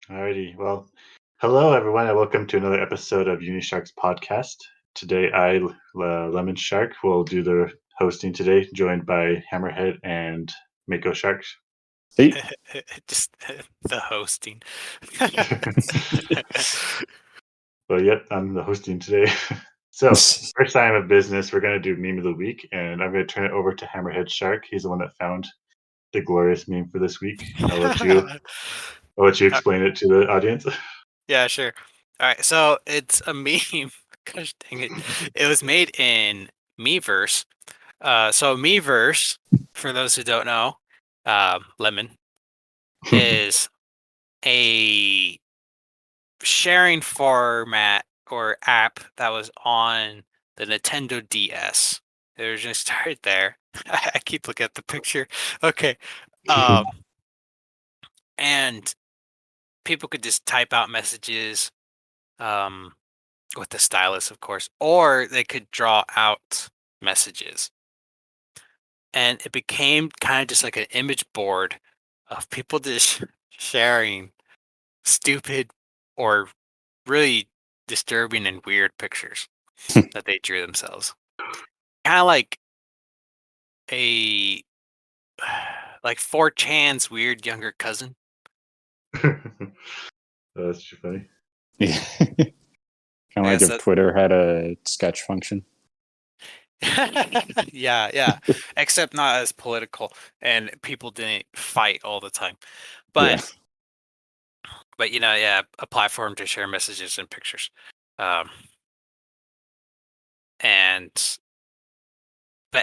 Alrighty. Well, hello everyone, and welcome to another episode of Unisharks podcast. Today, Lemon Shark, will do the hosting today, joined by Hammerhead and Mako Sharks. Hey, Just the hosting. Well, yep, I'm the hosting today. So, first time of business, we're going to do meme of the week, and I'm going to turn it over to Hammerhead Shark. He's the one that found the glorious meme for this week. I'll let you explain it to the audience. Yeah, sure. All right, so it's a meme. Gosh dang it! It was made in Meverse. So Meverse, for those who don't know, Lemon is a sharing format or app that was on the Nintendo DS. It was just started there. I keep looking at the picture. Okay. Um, and people could just type out messages with the stylus, of course, or they could draw out messages. And it became kind of just like an image board of people just sharing stupid or really disturbing and weird pictures that they drew themselves. Kind of like a like 4chan's weird younger cousin. That's too funny. yeah. Kind of like if Twitter had a sketch function. yeah. Except not as political, and people didn't fight all the time. But yeah, a platform to share messages and pictures. But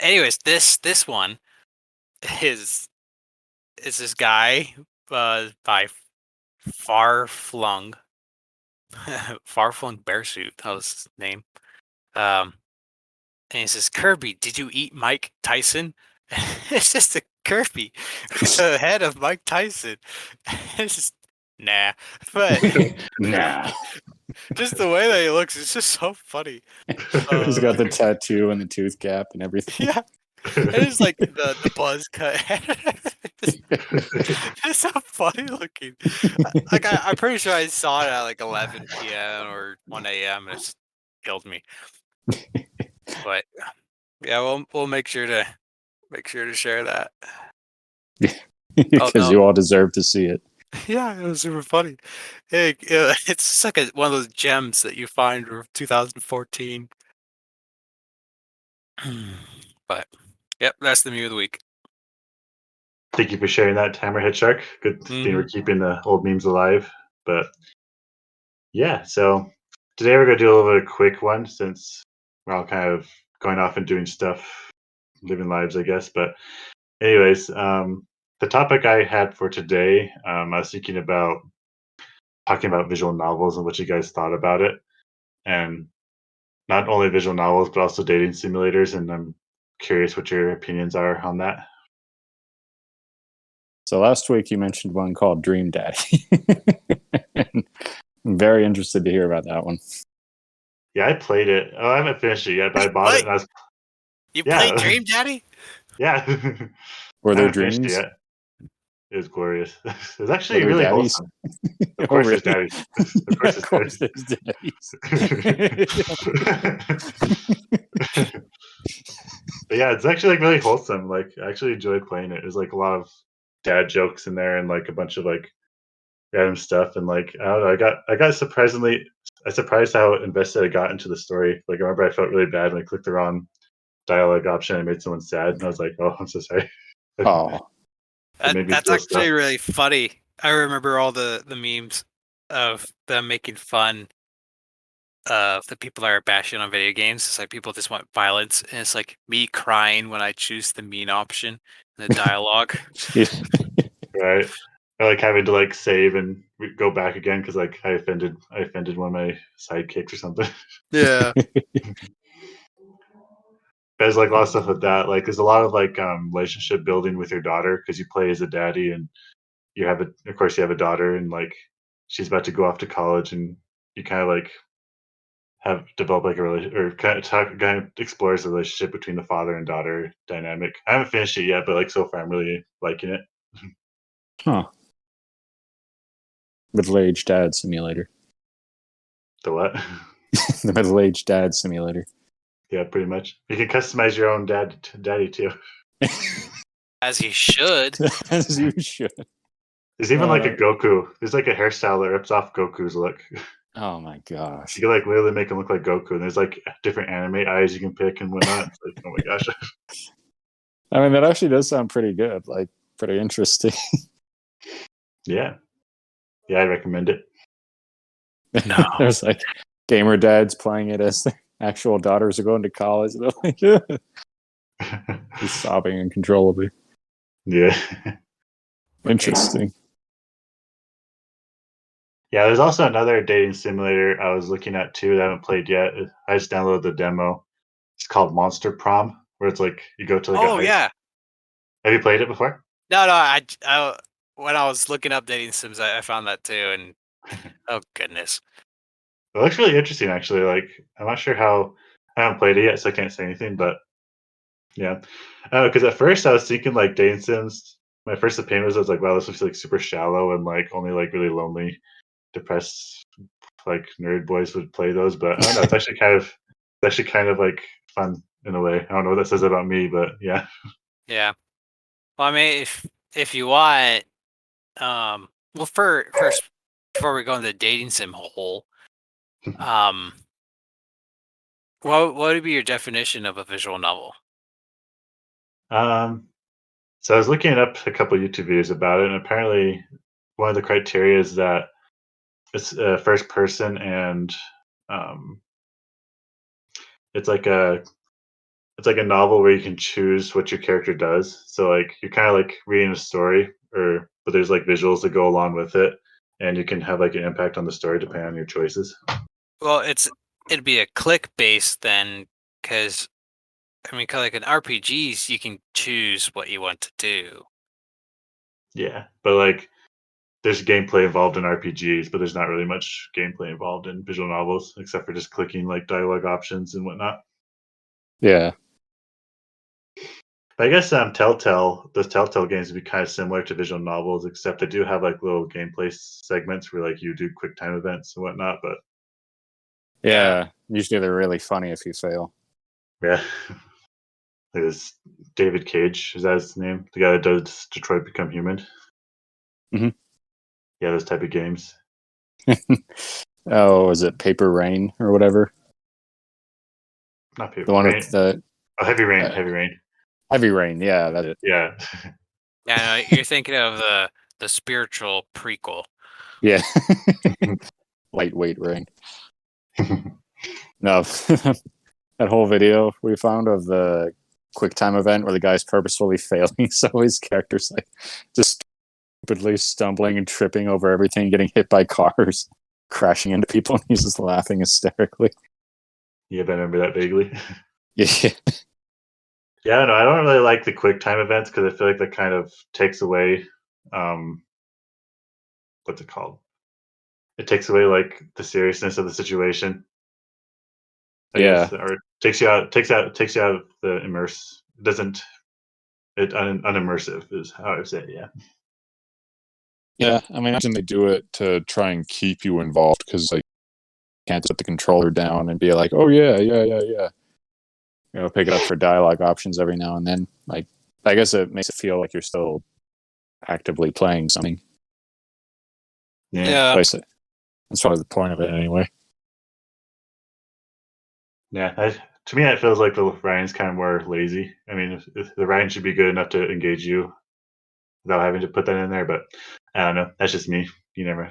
anyways, this one is this guy by Far Flung Bearsuit. That was his name. And he says, "Kirby, did you eat Mike Tyson?" It's just a Kirby with the head of Mike Tyson. It's just nah, but Nah. just the way that he looks, it's just so funny. He's got the tattoo and the tooth gap and everything. Yeah, it's like the buzz cut. It's so funny looking. I'm pretty sure I saw it at like 11 p.m. or 1 a.m. and it just killed me. But yeah, we'll make sure to share that. Because you all deserve to see it. Yeah, it was super funny. Hey, it's just like one of those gems that you find from 2014. But yep, that's the meme of the week. Thank you for sharing that, Hammerhead Shark. Good thing we're keeping the old memes alive. But yeah, so today we're going to do a little bit of a quick one since we're all kind of going off and doing stuff, living lives, I guess. But anyways, the topic I had for today, I was thinking about talking about visual novels and what you guys thought about it. And not only visual novels, but also dating simulators. And I'm curious what your opinions are on that. So last week you mentioned one called Dream Daddy. I'm very interested to hear about that one. Yeah, I played it. Oh, I haven't finished it yet, but I bought it. And You played Dream Daddy? Yeah. Were there dreams? It yet. It was glorious. It was actually really wholesome. Of course, there's daddies. Of course, there's daddies. But yeah, it's actually like really wholesome. Like, I actually enjoyed playing it. There's like a lot of dad jokes in there and like a bunch of like random stuff. And like, I don't know, I got surprised how invested I got into the story. Like, I remember I felt really bad when I clicked the wrong dialogue option and made someone sad. And I was like, oh, I'm so sorry. Oh. That's actually really funny. I remember all the memes of them making fun of the people that are bashing on video games. It's like people just want violence, and it's like me crying when I choose the mean option in the dialogue. Right. Or like having to like save and go back again because like I offended one of my sidekicks or something. Yeah. There's like a lot of stuff with that. Like there's a lot of like relationship building with your daughter because you play as a daddy and you have of course you have a daughter and like she's about to go off to college and you kind of like have developed like a relationship or kind of explores the relationship between the father and daughter dynamic. I haven't finished it yet, but like so far I'm really liking it. Huh. Middle-aged dad simulator. The what? The middle-aged dad simulator. Yeah, pretty much. You can customize your own daddy too. As you should. As you should. There's even like a Goku. There's like a hairstyle that rips off Goku's look. Oh my gosh. You can like literally make him look like Goku, and there's like different anime eyes you can pick and whatnot. It's like, oh my gosh. I mean, that actually does sound pretty good. Like, pretty interesting. Yeah. Yeah, I recommend it. No. There's like gamer dads playing it as their actual daughters are going to college. They're like, yeah. He's sobbing uncontrollably. Yeah. Interesting. Yeah, there's also another dating simulator I was looking at too that I haven't played yet. I just downloaded the demo. It's called Monster Prom, where it's like you go to like a Oh high. yeah. Have you played it before? No. I when I was looking up dating sims, I found that too, and oh goodness. It looks really interesting, actually. Like, I'm not sure how. I haven't played it yet, so I can't say anything. But yeah, because at first I was thinking like dating sims. My first opinion was I was like, wow, this looks like super shallow and like only like really lonely, depressed like nerd boys would play those. But I don't know. It's actually kind of like fun in a way. I don't know what that says about me, but yeah. Yeah. Well, I mean, if you want, well, first before we go into the dating sim hole, um, what would be your definition of a visual novel? So I was looking up a couple YouTube videos about it, and apparently one of the criteria is that it's first person and um, it's like a novel where you can choose what your character does. So like you're kind of like reading a story, but there's like visuals that go along with it, and you can have like an impact on the story depending on your choices. Well, it'd be a click based then, because I mean, 'cause like in RPGs, you can choose what you want to do. Yeah, but like there's gameplay involved in RPGs, but there's not really much gameplay involved in visual novels except for just clicking like dialogue options and whatnot. Yeah. But I guess those Telltale games would be kind of similar to visual novels, except they do have like little gameplay segments where like you do quick time events and whatnot. But Yeah. Usually they're really funny if you fail. yeah, there's David Cage. Is that his name? The guy that does Detroit Become Human. Mhm. Yeah, those type of games. Oh, is it Paper Rain or whatever? Not The one Rain. with the Heavy Rain. Heavy Rain. Heavy Rain. Yeah, that's it. Yeah. Yeah, no, you're thinking of the spiritual prequel. Yeah. Lightweight Rain. No, that whole video we found of the QuickTime event where the guy's purposefully failing, so his character's like just stupidly stumbling and tripping over everything, getting hit by cars, crashing into people, and he's just laughing hysterically. Yeah, I remember that vaguely. Yeah. Yeah, no, I don't really like the quick time events because I feel like that kind of takes away, what's it called? It takes away like the seriousness of the situation. I Yeah. guess, or takes you out of the immerse. It doesn't. It unimmersive is how I would say it. Yeah. Yeah, I mean, I imagine they do it to try and keep you involved because like you can't put the controller down and be like, "Oh yeah, yeah, yeah, yeah." You know, pick it up for dialogue options every now and then. Like, I guess it makes it feel like you're still actively playing something. Yeah. Yeah. That's probably the point of it anyway. Yeah. To me, it feels like the writing's kind of more lazy. I mean, if the writing should be good enough to engage you without having to put that in there, but I don't know. That's just me. You never.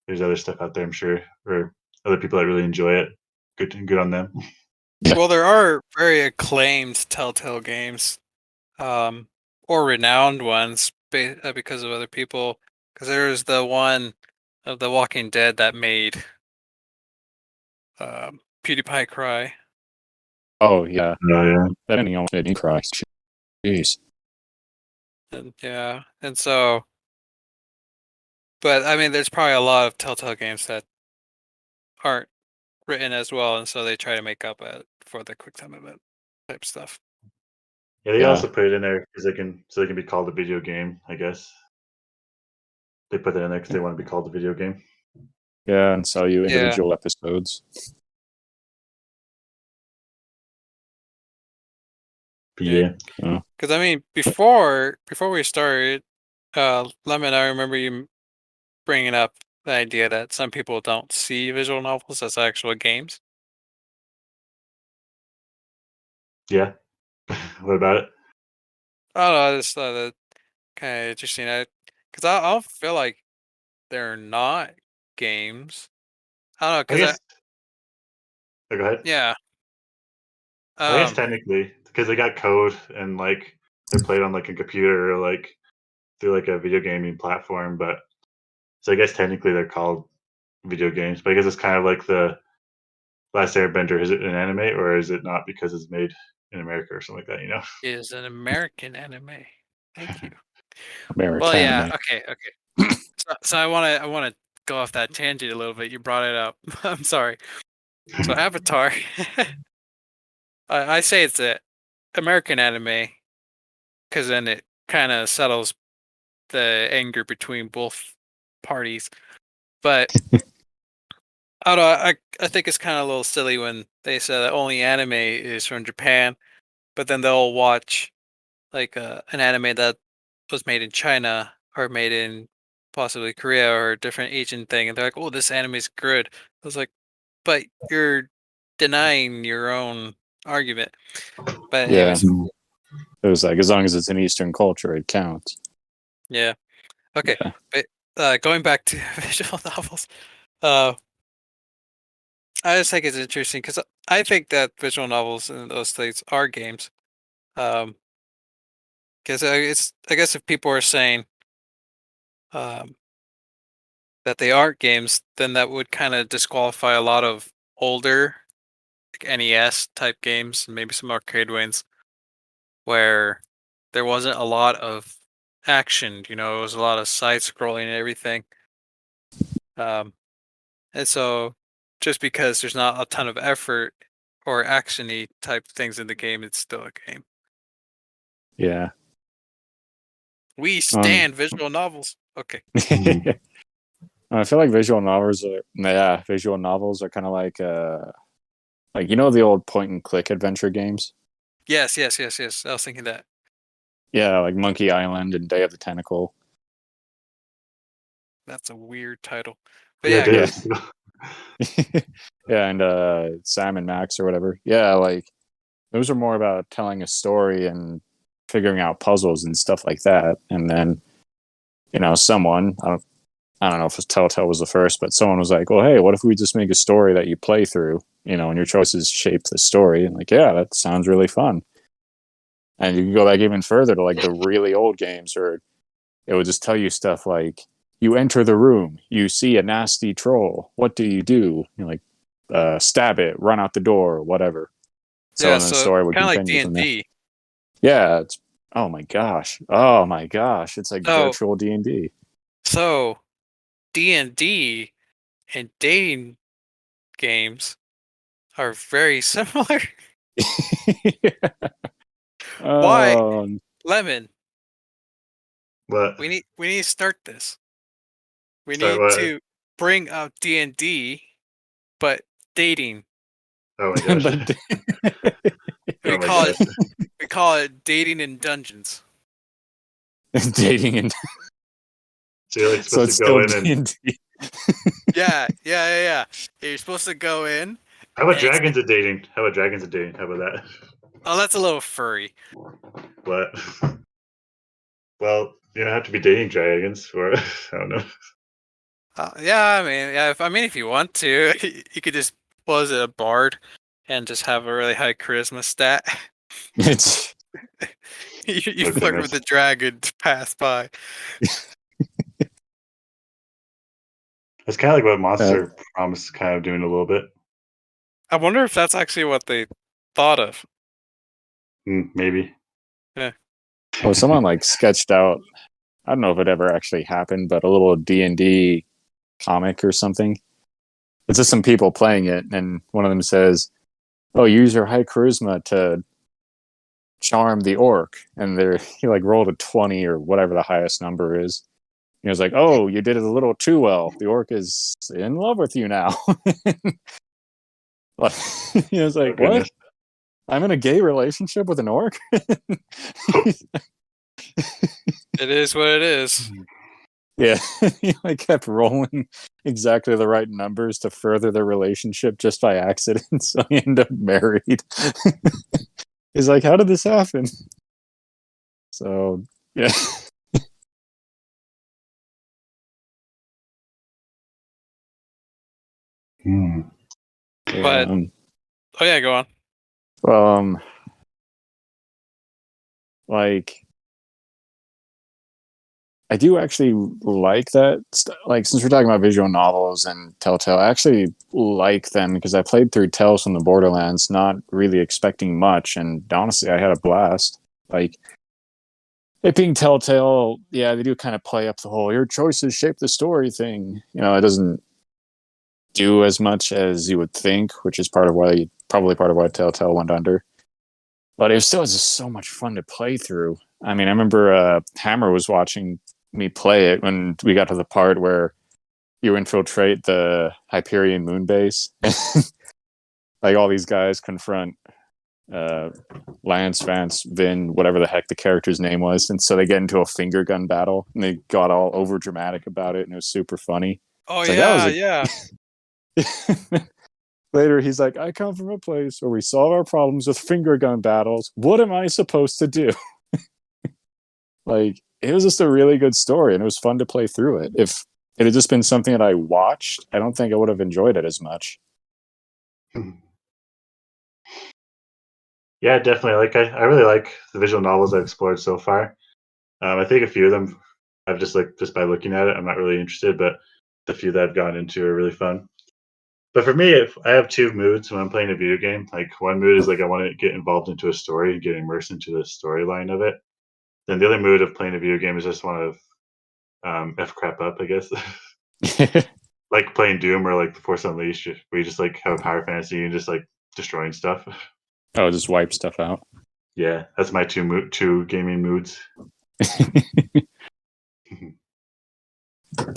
There's other stuff out there, I'm sure, or other people that really enjoy it. Good on them. Well, there are very acclaimed Telltale games, or renowned ones because of other people. Because there's the one of The Walking Dead that made PewDiePie cry. Oh yeah, Oh yeah. that ending almost made me cry. Jeez. And so, but I mean, there's probably a lot of Telltale games that aren't written as well, and so they try to make up for the QuickTime event type stuff. Yeah, they Yeah. also put it in there because they can be called a video game, I guess. they put that in there because they want to be called a video game. Yeah, and sell you individual episodes. But yeah. Because I mean, before we started, Lemon, I remember you bringing up the idea that some people don't see visual novels as actual games. Yeah. What about it? I don't know. I just thought that kind of interesting. Because I don't feel like they're not games. I don't know. I Because guess. Oh, go ahead. yeah. I guess technically, because they got code and like they're played on like a computer or like through like a video gaming platform, but so I guess technically they're called video games. But I guess it's kind of like the Last Airbender. Is it an anime or is it not because it's made in America or something like that? You know? Is an American anime. Thank you. American Well, yeah. anime. Okay. So I want to go off that tangent a little bit. You brought it up. I'm sorry. So Avatar. I say it's a American anime because then it kind of settles the anger between both parties. But I don't know. I think it's kind of a little silly when they say that only anime is from Japan, but then they'll watch like an anime that was made in China or made in possibly Korea or a different Asian thing, and they're like, "Oh, this anime is good." I was like, "But you're denying your own argument." But Yeah. anyways, It was like, as long as it's an Eastern culture, it counts. yeah, okay. Yeah. But going back to visual novels, uh, I just think it's interesting because I think that visual novels in those states are games. Because I guess if people are saying um, that they aren't games, then that would kind of disqualify a lot of older like NES type games and maybe some arcade ones where there wasn't a lot of action. You know, it was a lot of side scrolling and everything. Um, and so just because there's not a ton of effort or actiony type things in the game, it's still a game. Yeah. We stand visual novels. Okay. I feel like visual novels are kind of like you know the old point and click adventure games. Yes. I was thinking that. Yeah, like Monkey Island and Day of the Tentacle. That's a weird title. But Yeah, it yeah, is. Yeah, and Sam and Max or whatever. Yeah, like those are more about telling a story and figuring out puzzles and stuff like that. And then, someone I don't know if Telltale was the first, but someone was like, "Well, hey, what if we just make a story that you play through, and your choices shape the story?" And like, yeah, that sounds really fun. And you can go back even further to like the really old games, or it would just tell you stuff like, you enter the room, you see a nasty troll. What do you do? You're like, stab it, run out the door, whatever. So yeah. and then the So story would kind of like continue D from and there. D. Yeah, it's oh my gosh, it's like So virtual D&D. so D&D and dating games are very similar. Why, Oh, Lemon? What? We need to start this. We Start need what? to bring up D&D, but dating. Oh my gosh. but We Oh my call gosh. it dating in dungeons. dating and So you're like so supposed it's to go still in and D&D. Yeah. You're supposed to go in, how about and it's dragons of dating? How about dragons of dating? How about that? oh, that's a little furry. What? Well, you don't have to be dating dragons for I don't know. Yeah, I mean, yeah. If you want to, you could just was it a bard and just have a really high charisma stat. It's You Oh flirt with goodness. the dragon to pass by. It's kind of like what uh, Monster Promise is kind of doing a little bit. I wonder if that's actually what they thought of. Maybe. Yeah. well, someone like sketched out. I don't know if it ever actually happened, but a little D&D comic or something. It's just some people playing it, and one of them says, "Oh, use your high charisma to charm the orc," and he like rolled a 20 or whatever the highest number is, He was like, "Oh, you did it a little too well. The orc is in love with you now." Like, he was like, "What? I'm in a gay relationship with an orc?" It is what it is. Yeah, he like kept rolling exactly the right numbers to further the relationship just by accident. So he ended up married. He's like, "How did this happen?" So yeah. But oh yeah, go on. Um, like I do actually like that. Like, since we're talking about visual novels and Telltale, I actually like them because I played through Tales from the Borderlands, not really expecting much, and honestly, I had a blast. Like, it being Telltale, yeah, they do kind of play up the whole "your choices shape the story" thing. You know, it doesn't do as much as you would think, which is probably part of why Telltale went under. But it was still just so much fun to play through. I mean, I remember Hammer was watching me play it when we got to the part where you infiltrate the Hyperion moon base. Like, all these guys confront Lance, Vance, Vin, whatever the heck the character's name was, and so they get into a finger gun battle, and they got all over dramatic about it, and it was super funny. Oh It's like, yeah. Later, he's like, "I come from a place where we solve our problems with finger gun battles. What am I supposed to do?" Like, it was just a really good story, and it was fun to play through it. If it had just been something that I watched, I don't think I would have enjoyed it as much. Yeah, definitely. Like I really like the visual novels I've explored so far. I think a few of them I've just by looking at it, I'm not really interested, but the few that I've gone into are really fun. But for me, if I have two moods when I'm playing a video game. Like, one mood is like I want to get involved into a story and get immersed into the storyline of it. Then the other mood of playing a video game is just want to f crap up, I guess. Like playing Doom or like The Force Unleashed, where you just like have a power fantasy and just like destroying stuff. Oh, just wipe stuff out. Yeah, that's my two gaming moods. Do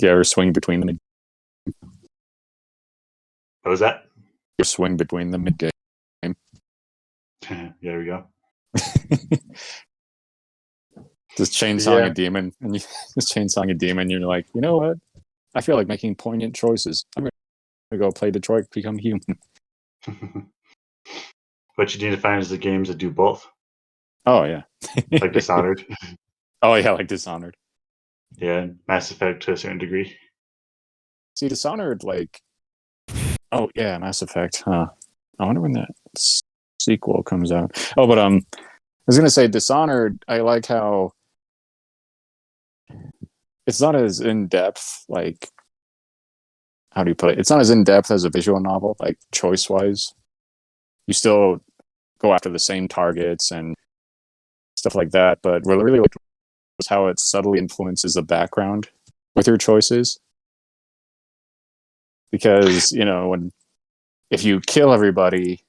you ever swing between them? What was that? You swing between them mid game. Yeah, there we go. Just chainsawing Yeah. a demon, and you just chainsawing a demon. You're like, you know what? I feel like making poignant choices. I'm gonna go play Detroit Become Human. What you need to find is the games that do both, Oh yeah, like Dishonored. Oh yeah, like Dishonored. Yeah, Mass Effect to a certain degree. See, Dishonored, like, oh yeah, Mass Effect. Huh? I wonder when that sequel comes out. Oh, but I was gonna say Dishonored. I like how it's not as in depth. Like, how do you put it? It's not as in depth as a visual novel. Like, choice wise, you still go after the same targets and stuff like that. But what I really liked was how it subtly influences the background with your choices. Because, you know, if you kill everybody,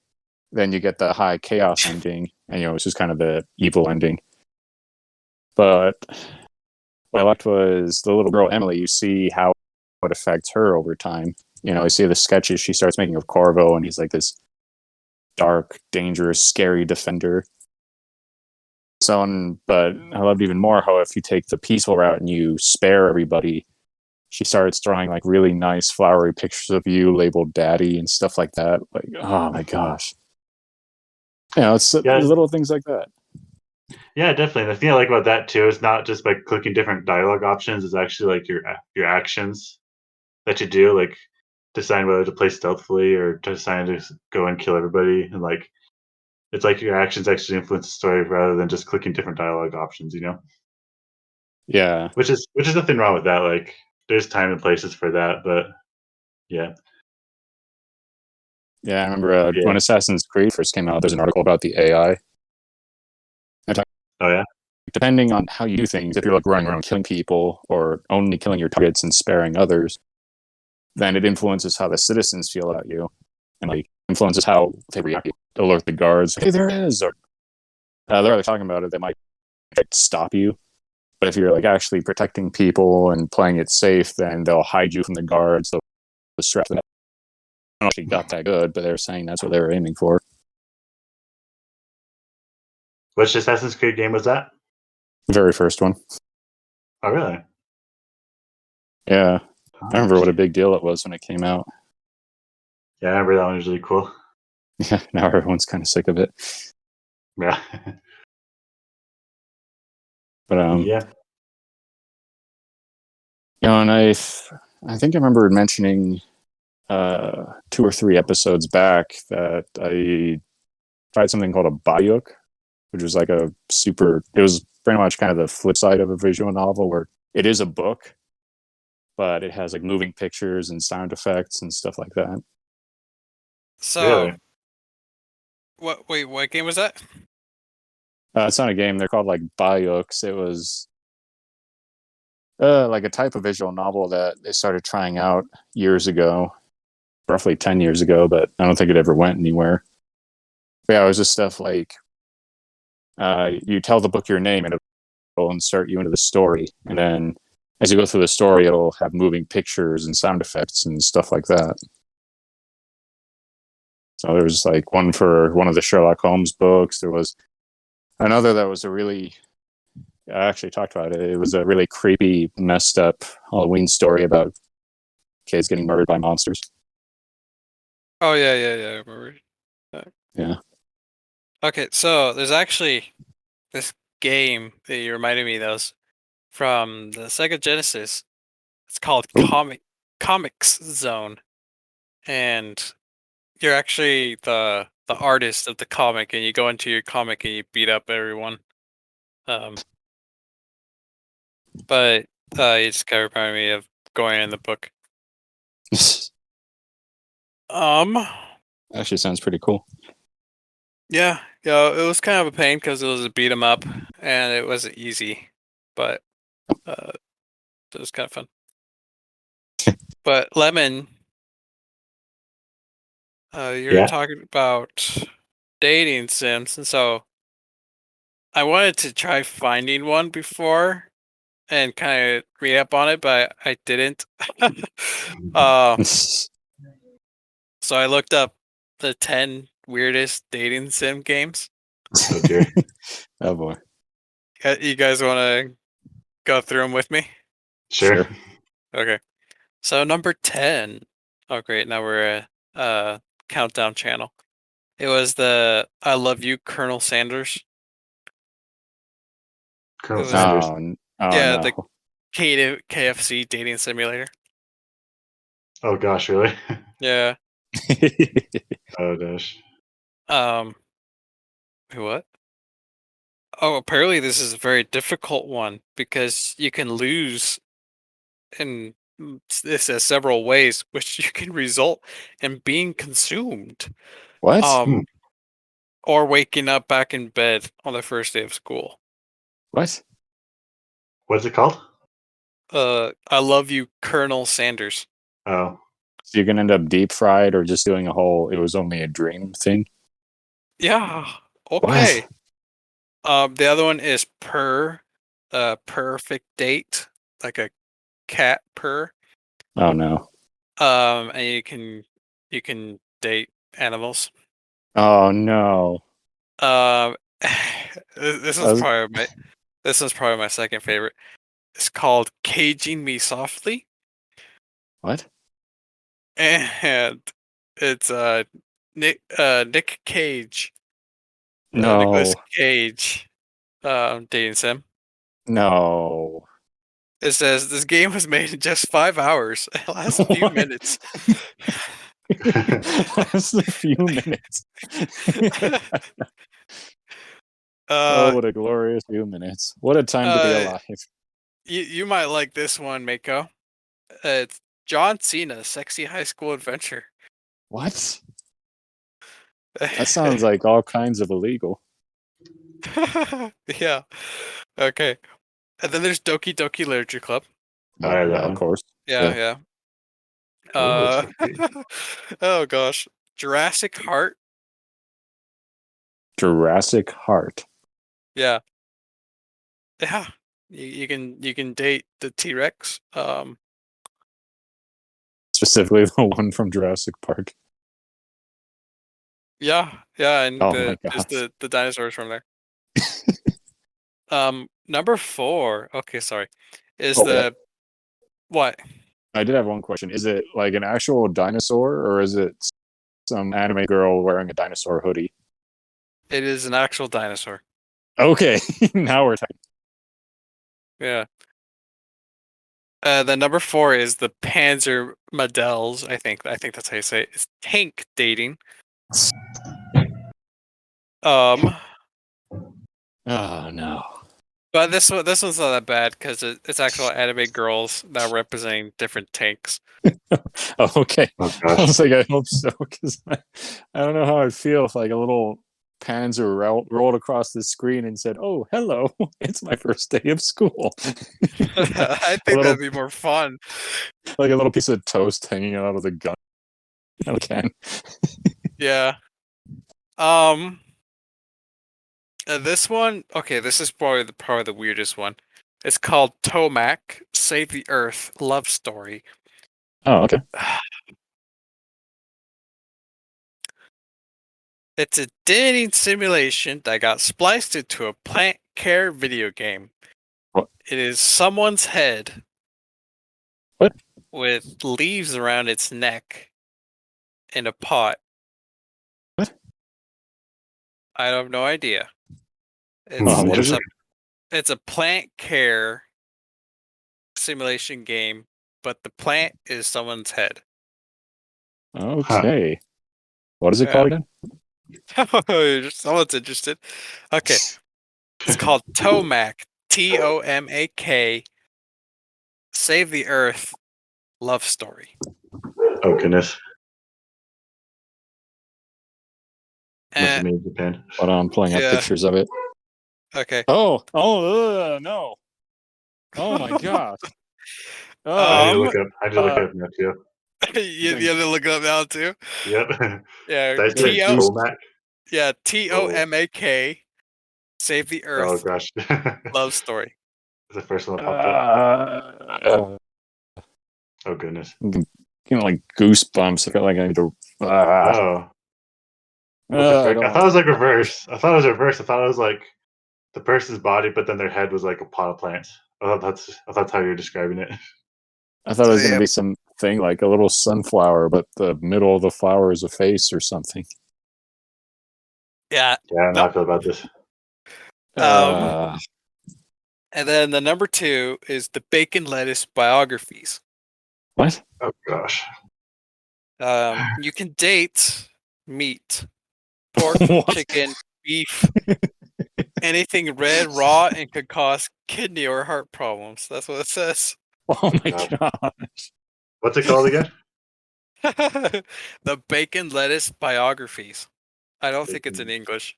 then you get the high chaos ending, and, you know, it's just kind of the evil ending. But what I liked was the little girl Emily. You see how it affects her over time. You know, you see the sketches she starts making of Corvo, and he's like this dark, dangerous, scary defender. But I loved even more how if you take the peaceful route and you spare everybody, she starts drawing like really nice flowery pictures of you labeled daddy and stuff like that. Like, oh my gosh. You know, it's little things like that. Yeah, definitely. The thing I like about that too is not just by clicking different dialogue options, it's actually like your actions that you do, like decide whether to play stealthily or to decide to go and kill everybody. And like it's like your actions actually influence the story rather than just clicking different dialogue options, you know? Yeah. Which is nothing wrong with that. Like, there's time and places for that, but yeah. Yeah, I remember when Assassin's Creed first came out, there's an article about the AI. Oh yeah. Depending on how you do things, if you're like running around killing people or only killing your targets and sparing others, then it influences how the citizens feel about you, and like influences how they react. Alert the guards. Hey, there it is. Or they're talking about it. They might stop you But if you're like actually protecting people and playing it safe, then they'll hide you from the guards. They'll strap them. I don't know if it got that good, but they were saying that's what they were aiming for. Which Assassin's Creed game was that? The very first one. Oh, really? Yeah. Oh, I remember what a big deal it was when it came out. Yeah, I remember that one was really cool. Yeah, now everyone's kind of sick of it. Yeah. But yeah. and I think I remember mentioning 2 or 3 episodes back that I tried something called a Bayuk, which was like it was pretty much kind of the flip side of a visual novel where it is a book, but it has like moving pictures and sound effects and stuff like that. So, really? what game was that? It's not a game. They're called like Bayuks. It was like a type of visual novel that they started trying out years ago, roughly 10 years ago, but I don't think it ever went anywhere. But yeah, it was just stuff like you tell the book your name and it'll insert you into the story. And then as you go through the story, it'll have moving pictures and sound effects and stuff like that. So there was like one for one of the Sherlock Holmes books. There was another that was I actually talked about it. It was a really creepy, messed up Halloween story about kids getting murdered by monsters. Oh yeah, I remember. Yeah. Okay, so there's actually this game that you reminded me of those from the Sega Genesis. It's called Ooh. Comics Zone, and you're actually the artist of the comic, and you go into your comic and you beat up everyone. But you just kind of reminded me of going in the book. Actually sounds pretty cool. Yeah, it was kind of a pain because it was a beat 'em up, and it wasn't easy, but it was kind of fun. But Lemon, you're Yeah. talking about dating sims, and so I wanted to try finding one before and kind of read up on it, but I didn't. uh, so I looked up the 10 weirdest dating sim games. Oh, dear. Oh boy. You guys want to go through them with me? Sure. Okay. So number 10. Oh, great. Now we're a countdown channel. It was the I Love You, Colonel Sanders. Colonel It was, Sanders. Oh yeah, the no. KFC dating simulator. Oh, gosh, really? Yeah. Oh, gosh. Um, what? Oh, apparently this is a very difficult one because you can lose in this says several ways, which you can result in being consumed. What? Um, or waking up back in bed on the first day of school. What? What's it called? I Love You, Colonel Sanders. Oh, So you can end up deep fried or just doing a whole it was only a dream thing? Yeah. What? Okay. The other one is perfect date, like a cat purr. Oh no. And you can date animals. Oh no. Um, this I is was, probably my second favorite. It's called Caging Me Softly, what? and it's Nick Cage, Nicholas No. Cage, dating sim. No. It says this game was made in just 5 hours. It lasts a few What? minutes. That's a few minutes. Oh, uh, what a glorious few minutes. What a time to be uh, alive. you might like this one, Mako. It's John Cena, Sexy High School Adventure. What? That sounds like all kinds of illegal. Yeah. Okay. And then there's Doki Doki Literature Club. I have that Of one. course. Yeah, Yeah. yeah. Oh, it's so great. Oh gosh. Jurassic Heart. Jurassic Heart. Yeah. Yeah. You can date the T-Rex. Specifically the one from Jurassic Park. Yeah, and Oh my just gosh. the dinosaurs from there. Number 4. Okay, sorry. Is Oh, the what? I did have one question. Is it like an actual dinosaur, or is it some anime girl wearing a dinosaur hoodie? It is an actual dinosaur. Okay, now we're talking. Yeah. The number 4 is the Panzer Models. I think that's how you say it. It's tank dating. Um, Oh no. but this one's not that bad because it's actual anime girls that are representing different tanks. Oh, okay. Oh I gosh. was like, I hope so, because I don't know how I'd feel if like a little Panzer rolled across the screen and said, "Oh, hello, it's my first day of school." I a think little, that'd be more fun. like a little piece of toast hanging out of the gun can. Yeah. This one, okay, this is probably the weirdest one. It's called Tomac Save the Earth Love Story. Oh, okay. It's a dating simulation that got spliced into a plant care video game. What? It is someone's head What? with leaves around its neck in a pot. What? I have no idea. What is it? It's a plant care simulation game, but the plant is someone's head. Huh. Okay. What is it Yeah. called again? Someone's interested. Okay. It's called Tomac. Tomak. Save the Earth Love Story. Oh goodness. Must Uh, have made Japan. But I'm pulling up yeah. pictures of it. Okay. Oh, no. Oh my gosh. I need to Um. look up. I need to look up now too. you have to look it up now too. Yep. Yeah. Did I say Tomac? Yeah. Tomak. Save the Oh Earth gosh. Love Story. The first one that popped up. uh, Oh goodness. like goosebumps. I feel like I need to. Oh. What the I frick? don't I want thought it was like reverse. I thought it was like the person's body, but then their head was like a pot of plants. I thought that's how you're describing it. I thought it was going to be some thing like a little sunflower, but the middle of the flower is a face or something. Yeah. Yeah, I don't know how I feel about this. And then the number 2 is the Bacon Lettuce Biographies. What? Oh gosh. You can date meat, pork, chicken, beef, anything red, raw, and could cause kidney or heart problems. That's what it says. Oh my God. gosh. What's it called again? The Bacon Lettuce Biographies. I don't think it's in Bacon. English.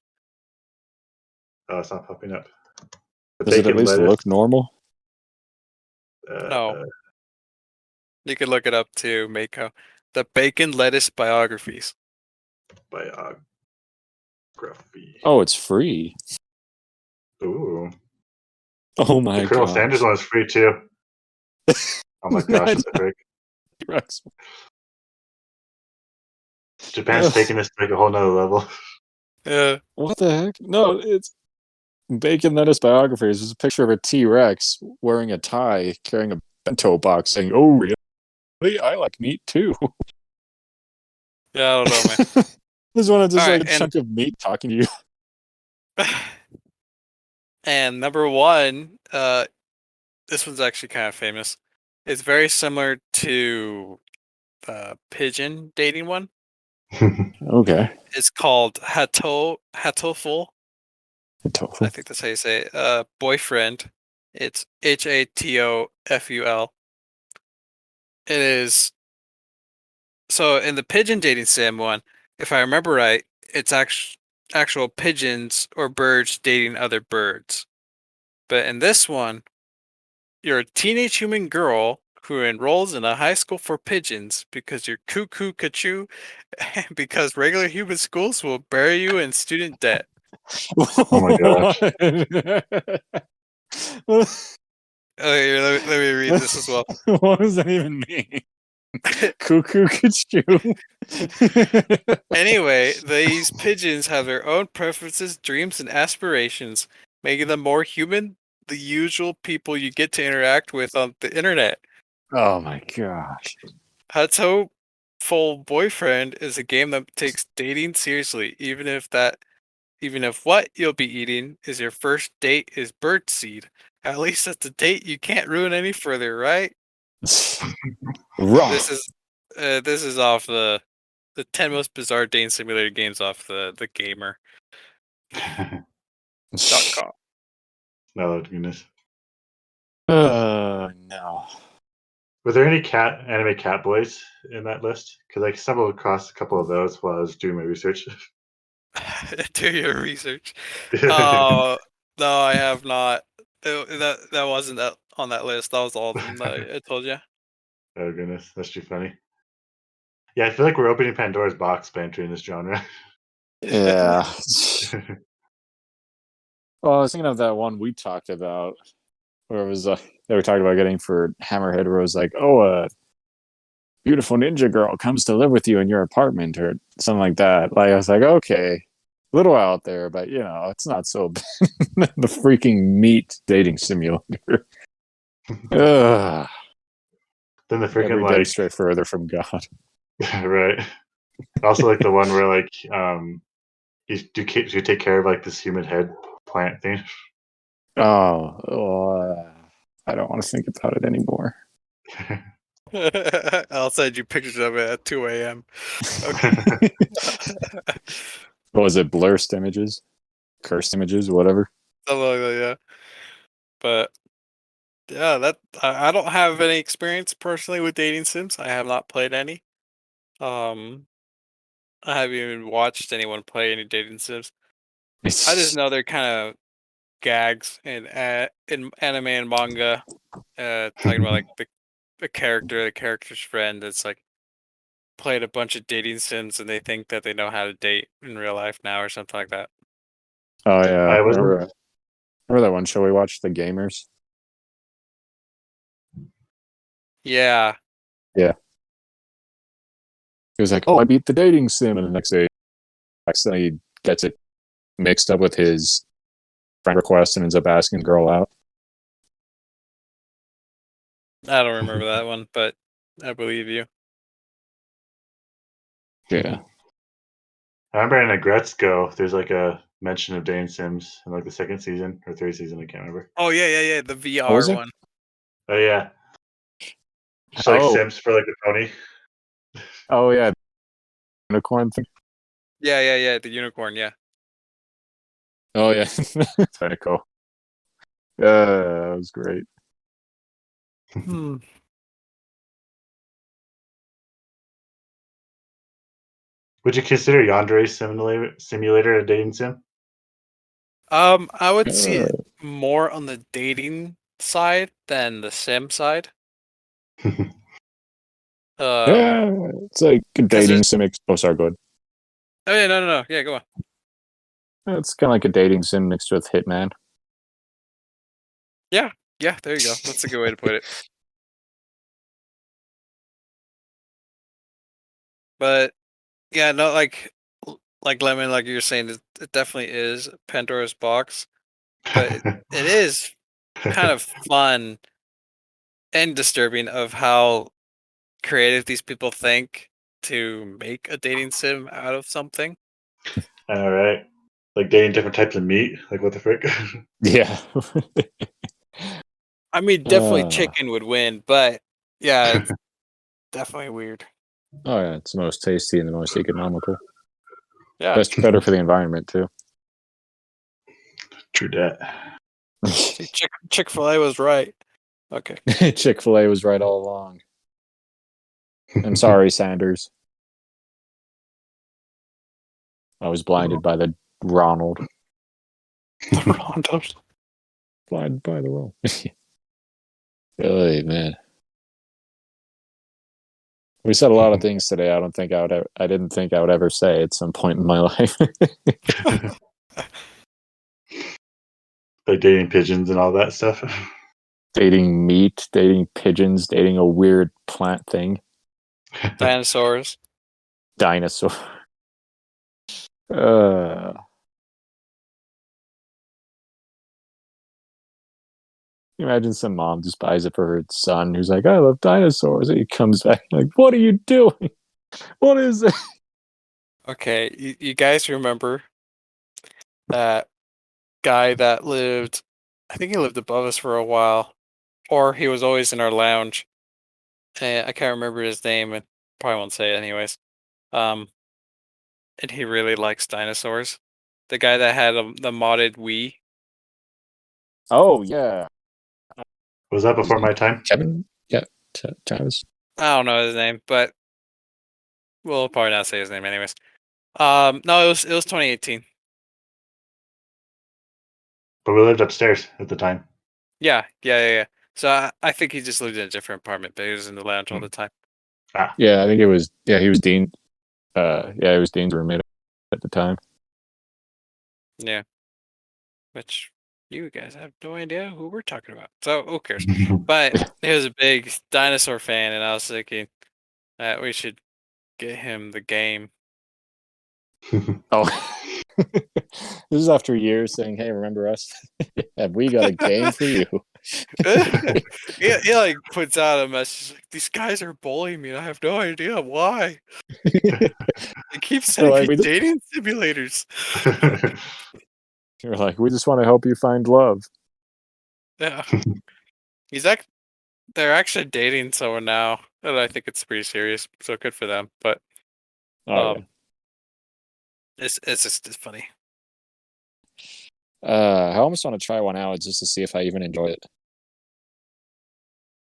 Oh, it's not popping up. The Does it at bacon least lettuce. look normal? No. You could look it up too, Mako. The Bacon Lettuce Biographies. Biography. Oh, it's free. Ooh. Oh my The Colonel gosh. Sanders one is free too. Oh my gosh, what the frick? Rex. Japan's taking this to like a whole nother level. Yeah. What the heck? No, it's Bacon Lettuce Biographies. There's a picture of a T-Rex wearing a tie, carrying a bento box, saying, "Oh, really? I like meat too." Yeah, I don't know, man. This one is just All like right, a chunk of meat talking to you. And number 1, this one's actually kind of famous. It's very similar to the pigeon dating one. Okay. It's called Hatoful. Tofu. I think that's how you say it. Boyfriend. It's Hatoful. It is so in the pigeon dating sim one, if I remember right, it's actual pigeons or birds dating other birds. But in this one, you're a teenage human girl who enrolls in a high school for pigeons because you're cuckoo cachoo because regular human schools will bury you in student debt. Oh my gosh. Here, let me read this as well. What does that even mean? Cuckoo Cuckoo. Anyway, these pigeons have their own preferences, dreams, and aspirations, making them more human the usual people you get to interact with on the internet. Oh my gosh. Hutto Full Boyfriend is a game that takes dating seriously, even if what you'll be eating is your first date is birdseed. At least that's a date you can't ruin any further, right? Wrong. This is off the 10 most bizarre dating simulator games off the gamer.com. No, goodness. No. Were there any anime cat boys in that list? Because I stumbled across a couple of those while I was doing my research. Do your research. No, I have not. That wasn't that on that list. That was all of them that I told you. Oh goodness, that's too funny. Yeah, I feel like we're opening Pandora's box by entering this genre. Yeah. Well, I was thinking of that one we talked about, where it was they were talking about getting for Hammerhead, where it was like, oh, a beautiful ninja girl comes to live with you in your apartment, or something like that. Like I was like, okay, a little out there, but it's not so bad. The freaking meat dating simulator. Ugh. Then the freaking Every day straight further from God. right. Also, like the one where like you take care of like this human head plant thing. I don't want to think about it anymore. I'll send you pictures of it at 2 a.m. Okay. What was it? Blurst images? Cursed images? Whatever? Something like that, yeah. But yeah, I don't have any experience personally with dating sims. I have not played any. I haven't even watched anyone play any dating sims. I just know they're kind of gags in anime and manga, talking about like the character's friend that's like played a bunch of dating sims and they think that they know how to date in real life now or something like that. Oh yeah, I wasn't. remember that one show we watched, The Gamers? Yeah. Yeah. He was like, "Oh, I beat the dating sim," and the next day, accidentally gets it mixed up with his friend request and ends up asking the girl out. I don't remember that one, but I believe you. Yeah. I remember in Agretzko, there's like a mention of dating sims in like the second season or third season. I can't remember. Oh yeah, the was VR it? one. Oh yeah, just like Sims for like the pony. Oh yeah, unicorn thing. Yeah, the unicorn. Yeah. Oh yeah, kind of cool. That was great. Would you consider Yandere Simulator a dating sim? I would see it more on the dating side than the sim side. Yeah, it's like a dating sim. Oh, sorry, go ahead. Oh yeah, no. Yeah, go on. It's kind of like a dating sim mixed with Hitman. Yeah, there you go. That's a good way to put it. But yeah, no, like Lemon, like you're saying, it definitely is Pandora's box. But it is kind of fun and disturbing of how creative these people think to make a dating sim out of something. All right, like dating different types of meat. Like what the frick? Yeah. I mean, definitely chicken would win, but yeah, it's definitely weird. Oh yeah, it's the most tasty and the most economical. Yeah, Better for the environment too. True that. see, Chick-fil-A was right. Okay. Chick-fil-A was right all along. I'm sorry, Sanders. I was blinded by the Ronald. The Ronald. Blinded by the Ronald. Hey, man. We said a lot of things today. I didn't think I would ever say at some point in my life. Like dating pigeons and all that stuff. dating meat, dating pigeons, dating a weird plant thing. Dinosaurs. Dinosaur. Imagine some mom just buys it for her son who's like, I love dinosaurs. And he comes back like, what are you doing? What is it? Okay, you guys remember that guy that lived, I think he lived above us for a while, or he was always in our lounge. I can't remember his name, and probably won't say it anyways. And he really likes dinosaurs. The guy that had the modded Wii. Oh, yeah. Was that before my time? Kevin? Yeah, Travis. I don't know his name, but we'll probably not say his name anyways. No, it was 2018. But we lived upstairs at the time. Yeah. So I think he just lived in a different apartment, but he was in the lounge all the time. Ah. Yeah, I think it was. Yeah, he was Dean. Yeah, he was Dean's roommate at the time. Yeah. Which you guys have no idea who we're talking about. So who cares? But he was a big dinosaur fan, and I was thinking that we should get him the game. Oh, this is after years saying, "Hey, remember us? Have we got a game for you?" he like puts out a message like, "These guys are bullying me, and I have no idea why. They keep sending like, me dating simulators." You're like, we just want to help you find love. Yeah, they're actually dating someone now, and I think it's pretty serious. So good for them. But Yeah. it's funny. I almost want to try one out just to see if I even enjoy it.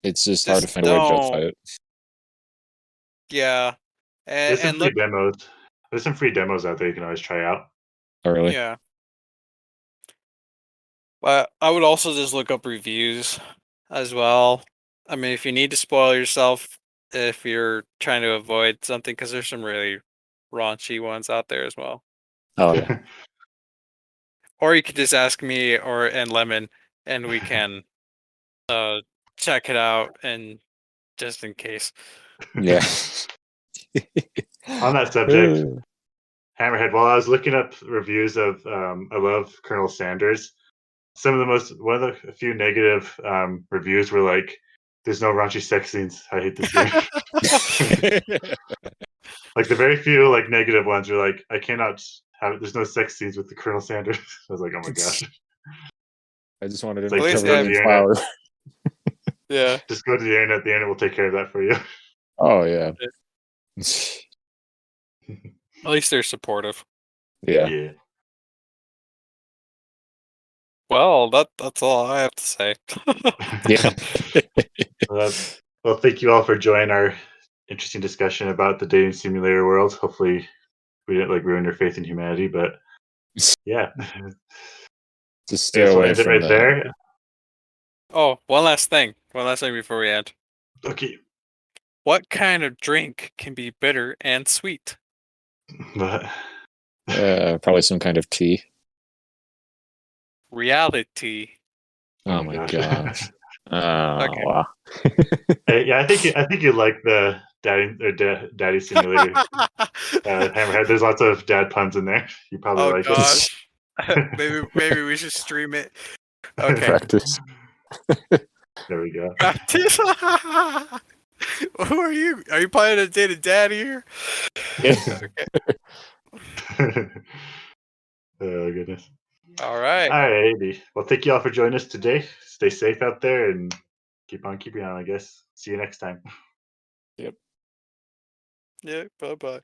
It's just hard to find a way to justify it. Yeah, There's some free demos. There's some free demos out there you can always try out. Oh, really? Yeah. But I would also just look up reviews as well. I mean, if you need to spoil yourself, if you're trying to avoid something, because there's some really raunchy ones out there as well. Oh, yeah. Or you could just ask me and Lemon, and we can check it out, and just in case. Yeah. On that subject, Hammerhead, while I was looking up reviews of I love Colonel Sanders, one of the few negative reviews were like, there's no raunchy sex scenes. I hate this game. Like the very few like negative ones are like, I cannot have, there's no sex scenes with the Colonel Sanders. I was like, oh my gosh. I just wanted to Like, just cover go to in the flour. Yeah. Just go to the internet. The internet will take care of that for you. Oh, yeah. At least they're supportive. Yeah. Well, that's all I have to say. Yeah. Well, thank you all for joining our interesting discussion about the dating simulator world. Hopefully, we didn't like ruin your faith in humanity, but yeah. Just stay away from right that. there. Oh, one last thing before we end. Okay. What kind of drink can be bitter and sweet? But Probably some kind of tea. Reality. Oh my gosh. Oh, Okay. wow. Yeah, I think you like the daddy simulator. Hammerhead. There's lots of dad puns in there. You probably like gosh. maybe we should stream it. Okay. Practice. There we go. Practice. Who are you? Are you planning to date a dad here? Yeah. Okay. Oh goodness. All right. Alrighty. Well, thank you all for joining us today. Stay safe out there and keep on keeping on, I guess. See you next time. Yep. Yeah, bye-bye.